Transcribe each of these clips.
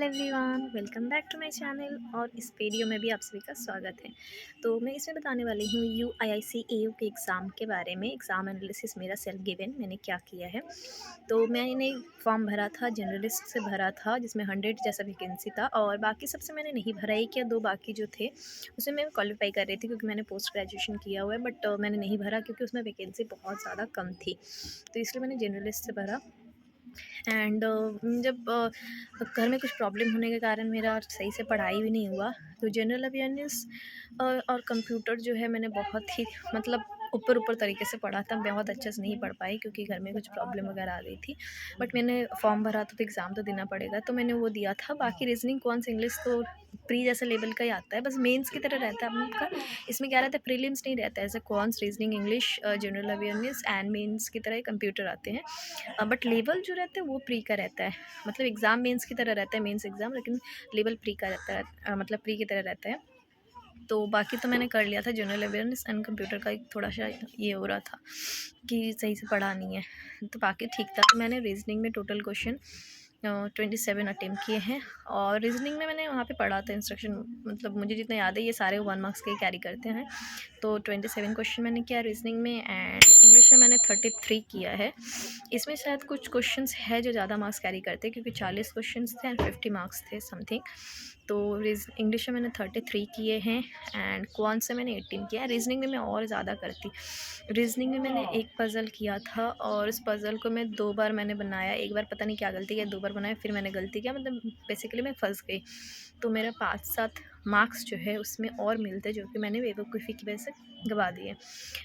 Hello everyone, welcome back to my channel. और इस video में भी आप सभी का स्वागत है। तो मैं इसमें बताने वाली हूँ UIIC AU के एग्ज़ाम के बारे में। एग्ज़ाम एनालिसिस मेरा सेल्फ गिवन मैंने क्या किया है। तो मैंने फॉर्म भरा था, जनरलिस्ट से भरा था, जिसमें 100 जैसा वैकेंसी था, और बाकी सबसे मैंने नहीं भरा। एक या दो बाकी जो थे उसमें मैं क्वालिफाई कर रही थी, क्योंकि मैंने पोस्ट ग्रेजुएशन किया हुआ है, बट मैंने नहीं भरा क्योंकि उसमें वैकेंसी बहुत ज़्यादा कम थी। तो इसलिए मैंने जनरलिस्ट से भरा। एंड जब घर में कुछ प्रॉब्लम होने के कारण मेरा सही से पढ़ाई भी नहीं हुआ, तो जनरल अवेयरनेस और कंप्यूटर जो है मैंने बहुत ही मतलब ऊपर ऊपर तरीके से पढ़ा था। बहुत अच्छे से नहीं पढ़ पाई क्योंकि घर में कुछ प्रॉब्लम वगैरह आ गई थी। बट मैंने फॉर्म भरा था तो एग्ज़ाम तो देना पड़ेगा, तो मैंने वो दिया था। बाकी रीजनिंग कौन इंग्लिश तो प्री जैसा लेवल का ही आता है, बस मेंस की तरह रहता है आपका। इसमें क्या रहता है, प्रीलिम्स नहीं रहता है। जैसे कौन reasoning English general awareness and mains की तरह कंप्यूटर आते हैं, बट लेवल जो रहता है वो प्री का रहता है। मतलब एग्ज़ाम मेंस की तरह रहता है, मेंस एग्ज़ाम, लेकिन लेवल प्री का रहता है, मतलब प्री की तरह रहता है। तो बाकी तो मैंने कर लिया था। जनरल अवेयरनेस एंड कंप्यूटर का एक थोड़ा सा ये हो रहा था कि सही से पढ़ा नहीं है, तो बाकी ठीक था। तो मैंने रीजनिंग में टोटल क्वेश्चन 27 अटेम्प्ट किए हैं। और रीजनिंग में मैंने वहाँ पे पढ़ा था इंस्ट्रक्शन, मतलब मुझे जितना याद है ये सारे 1 मार्क्स के कैरी करते हैं। तो 27 क्वेश्चन मैंने किया रीजनिंग में, एंड इंग्लिश में मैंने 33 किया है। इसमें शायद कुछ क्वेश्चंस है जो ज़्यादा मार्क्स कैरी करते हैं, क्योंकि 40 क्वेश्चंस थे एंड 50 मार्क्स थे समथिंग। तो इंग्लिश में मैंने 33 किए हैं, एंड कौन से मैंने 18 किया है। रीजनिंग में मैं और ज़्यादा करती। रीजनिंग में मैंने एक पज़ल किया था, और उस पज़ल को मैं 2 बार मैंने बनाया। एक बार पता नहीं क्या गलती किया, 2 बार बनाया, फिर मैंने गलती किया, मतलब बेसिकली मैं फंस गई। तो मेरा 5-7 मार्क्स जो है उसमें और मिलते, जो कि मैंने बेवकूफ़ी की वजह से गवा दिए।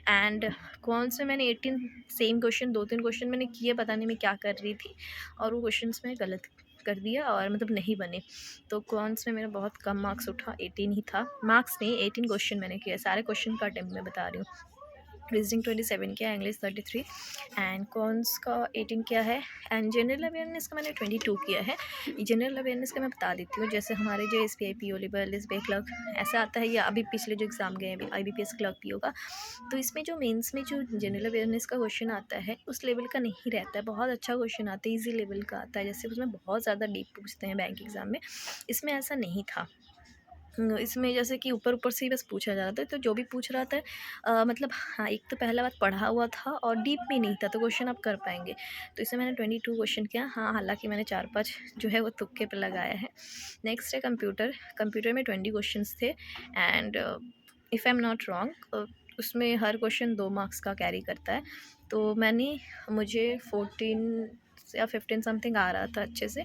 एंड कौन से मैंने 18 सेम क्वेश्चन 2-3 क्वेश्चन मैंने किए, पता नहीं मैं क्या कर रही थी, और वो क्वेश्चंस मैंने गलत कर दिया, और मतलब नहीं बने। तो कौन्स में मेरा बहुत कम मार्क्स उठा, 18 ही था। मार्क्स नहीं, 18 क्वेश्चन मैंने किया, सारे क्वेश्चन का अटेम्प्ट मैं बता रही हूँ। रीजनिंग 27 किया, इंग्लिश 33, एंड कॉन्स का 18 किया है। एंड जनरल अवेयरनेस का मैंने 22 किया है। जनरल अवेयरनेस का मैं बता देती हूँ। जैसे हमारे जो SBI PO level, SBI clerk ऐसा आता है, या अभी पिछले जो एग्ज़ाम गए हैं IBPS क्लर्क PO का, तो इसमें जो मेंस में जो जनरल अवेयरनेस का क्वेश्चन आता है उस लेवल का नहीं रहता है। बहुत अच्छा क्वेश्चन आता है, ईजी लेवल का आता है, जैसे उसमें बहुत ज़्यादा डीप पूछते हैं बैंक एग्ज़ाम में। इसमें ऐसा नहीं था। इसमें जैसे कि ऊपर ऊपर से ही बस पूछा जा रहा था, तो जो भी पूछ रहा था मतलब हाँ, एक तो पहला बात पढ़ा हुआ था और डीप भी नहीं था, तो क्वेश्चन आप कर पाएंगे। तो इसमें मैंने 22 क्वेश्चन किया। हाँ, हालांकि मैंने 4-5 जो है वो तुक्के पे लगाया है। नेक्स्ट है कंप्यूटर। कंप्यूटर में 20 क्वेश्चन थे, and if I am not wrong उसमें हर क्वेश्चन 2 मार्क्स का कैरी करता है। तो मुझे 14 या 15 समथिंग आ रहा था अच्छे से।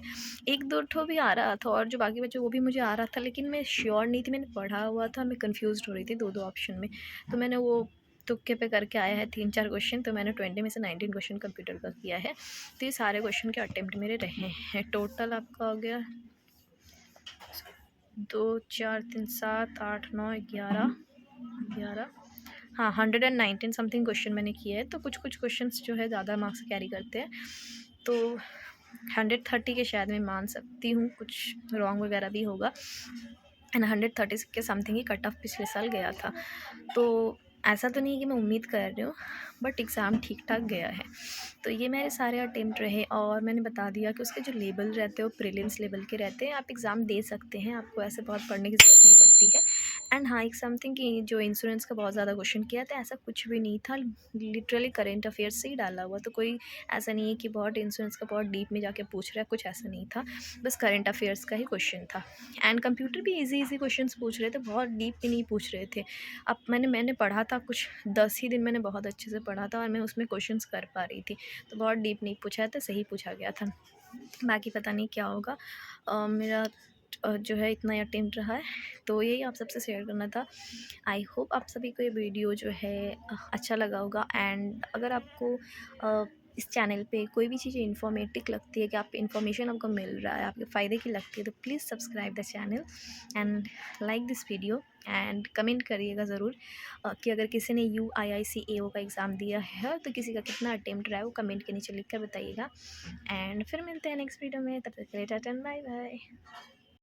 एक दो ठो भी आ रहा था, और जो बाकी बचे वो भी मुझे आ रहा था, लेकिन मैं श्योर नहीं थी। मैंने पढ़ा हुआ था, मैं कंफ्यूज हो रही थी 2-2 ऑप्शन में। तो मैंने वो तुक्के पे करके आया है 3-4 क्वेश्चन। तो मैंने 20 में से 19 क्वेश्चन कंप्यूटर का किया है। तो ये सारे क्वेश्चन के अटेम्प्ट मेरे रहे हैं। टोटल आपका हो गया 2 4 3 7 8 9 11 11, हाँ, 119 समथिंग क्वेश्चन मैंने किए हैं। तो कुछ कुछ क्वेश्चन जो है ज़्यादा मार्क्स कैरी करते हैं। तो 130 के शायद मैं मान सकती हूँ, कुछ रॉन्ग वगैरह भी होगा। एंड 130 के समथिंग ही कट ऑफ पिछले साल गया था। तो ऐसा तो नहीं है कि मैं उम्मीद कर रही हूँ, बट एग्ज़ाम ठीक ठाक गया है। तो ये मेरे सारे अटेम्प्ट रहे, और मैंने बता दिया कि उसके जो लेवल रहते हैं वो प्रीलिम्स लेवल के रहते हैं। आप एग्ज़ाम दे सकते हैं, आपको ऐसे बहुत पढ़ने की ज़रूरत नहीं पड़ती है। एंड हाँ, एक समथिंग कि जो इंश्योरेंस का बहुत ज़्यादा क्वेश्चन किया था, ऐसा कुछ भी नहीं था। लिटरली करेंट अफेयर्स से ही डाला हुआ, तो कोई ऐसा नहीं है कि बहुत इंश्योरेंस का बहुत डीप में जाके पूछ रहा है, कुछ ऐसा नहीं था। बस करेंट अफेयर्स का ही क्वेश्चन था। एंड कंप्यूटर भी इजी क्वेश्चंस पूछ रहे थे, बहुत डीप भी नहीं पूछ रहे थे। अब मैंने पढ़ा था कुछ 10 ही दिन, मैंने बहुत अच्छे से पढ़ा था, और मैं उसमें क्वेश्चंस कर पा रही थी। तो बहुत डीप नहीं पूछा था, सही पूछा गया था। बाकी पता नहीं क्या होगा। मेरा जो है इतना ही अटेम्प्ट रहा है, तो यही आप सबसे शेयर करना था। आई होप आप सभी को ये वीडियो जो है अच्छा लगा होगा। एंड अगर आपको इस चैनल पे कोई भी चीज़ इन्फॉर्मेटिव लगती है, कि आप इन्फॉर्मेशन आपको मिल रहा है, आपके फ़ायदे की लगती है, तो please subscribe the channel and like this video. And comment करिएगा ज़रूर कि अगर किसी ने UIIC AO का एग्ज़ाम दिया है तो किसी का कितना अटेम्प्ट रहा है, वो कमेंट के नीचे लिख कर बताइएगा। एंड फिर मिलते हैं नेक्स्ट वीडियो में, तब तक के लिए टाटा बाय बाय।